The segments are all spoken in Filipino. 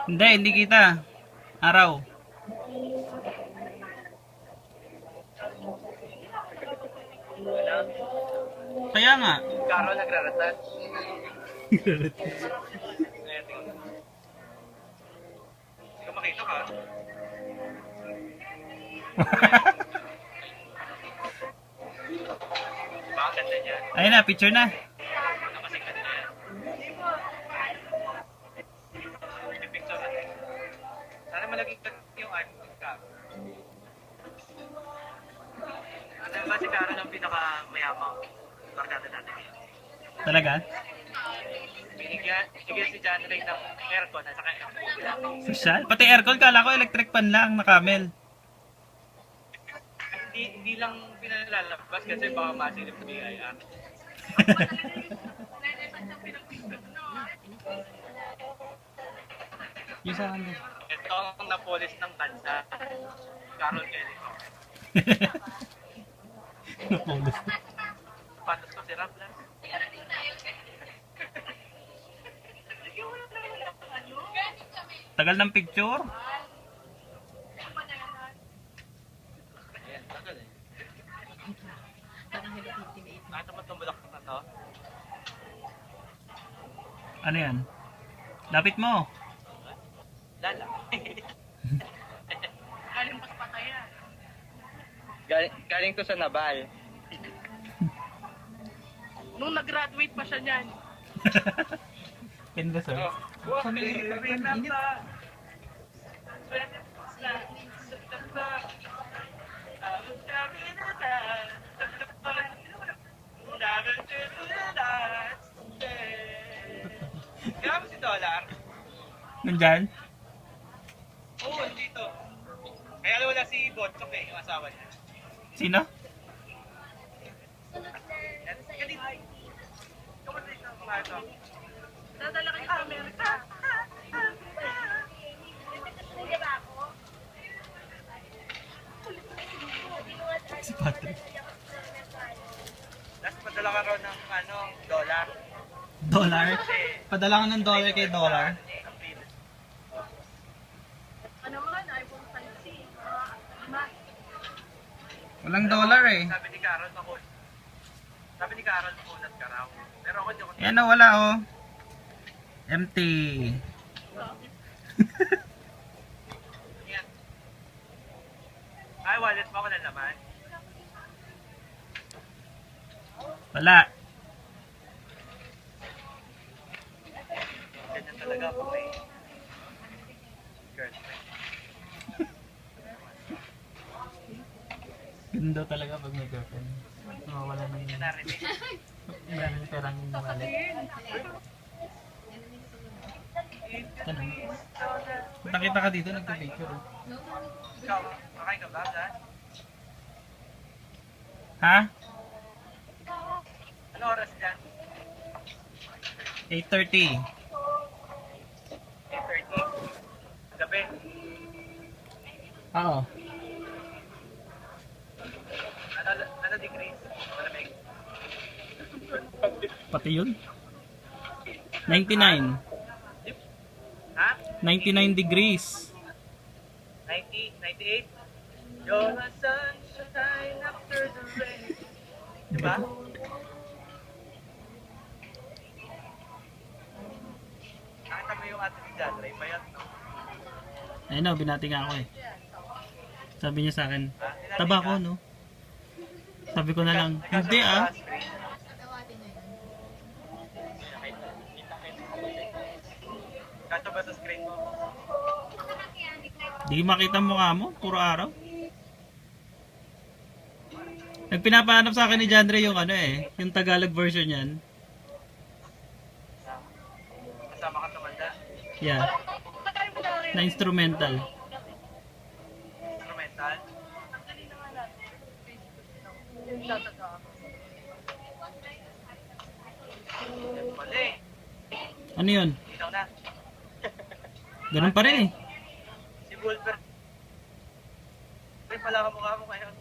Hindi, hindi kita. Araw. Kaya nga. Carol nagraratat. Hindi ko makita ka. Diba ang ganda niya? Ayun na, picture na. Nakasing ganda niya. Yung picture natin. Sana malaging yung iPhone ka. Ano ba si Carol ang pinakamayamang barkada natin ngayon? Talaga? Binigyan si John Ray ng aircon at saka ng ulam. Social? Pati aircon, kala ko electric fan lang na camel. Hindi lang pinalalabas kasi baka masilip sa BIR. Yung sa akin. Ito ang napolis ng kansa. Carol Kelly. Napolis. Patos ko si Rap lang. Tagal ng picture. Ayan, tagal eh. Nakita mo itong bulak na to? Ano yan? Lapit mo. Lala. Galing pa sa patayan. Galing to sa Nabal. Nung nag-graduate pa siya niyan. Ganda sir. Kaya mo si Dollar? Nandyan? Oo, dito. Kaya wala si Botchok eh, yung asawa niya. Sino? Dadala kayo sa Amerika. Si Patrick. Tapos padala ka raw ng dollar. Dollar? Padala ka ng dollar kay dollar. Ang bilis. Ano man, iPhone 5C. Walang dollar eh. Sabi ni Carol, makunat ka raw. Pero ako di ako. Yan na, wala oh. Empty. Yan. Ay, wallet mo ako na naman. Wala. Ganyan talaga ako may girlfriend. Ganda talaga pag may girlfriend. Wala nang Yan narinig. wala nang perang wallet. Ano? Nakita ka dito, nagpa-picture oh. Ikaw, kakain ka ba, Dan? Ha? Ano oras dyan? 8:30. 8:30. Gabi. Oo. Ano degrees? Malamig. Pati yun? 99. Ha? 99 degrees. 90? 98? You're the sunshine after the rain. Diba? Nakita mo yung ating ni John Ray pa yan, no? Ayun na, binati nga ako eh. Sabi niya sa akin, Ha? taba ko no? Sabi ko na lang, hindi ah. Kaso ba sa screen mo? Di makita mo mukha mo, puro araw. Nagpinapahanap sa akin ni Jandre yung ano eh, yung Tagalog version yan. Kasama ka tumanda. Yeah, na instrumental. Instrumental. Yan pala eh. Ano yun? Ikaw na. Ganun pa rin eh. Si Wolver. Ay, pala kamukha mo ngayon.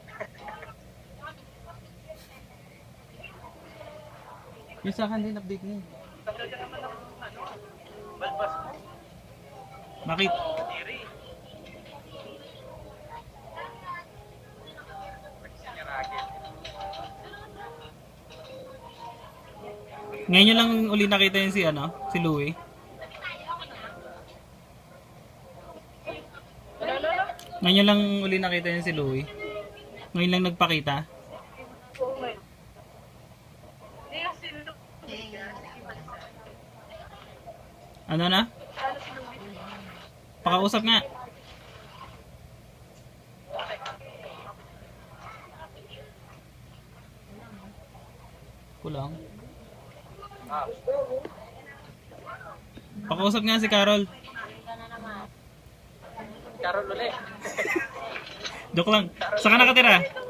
Yung sa akin din, update niya. Tanggal ka naman ng balbas mo. Bakit? Diri. Niya racket. Ngayon nyo lang uli nakita yun si ano, si Louie. Ngayon nyo lang uli nakita yun si Louie. Ngayon lang nagpakita. Hindi kasi Ano na? Pakausap nga. Kulang. Ah. Pakausap nga si Carol. Karol ulit. Joke lang. Saan ka nakatira?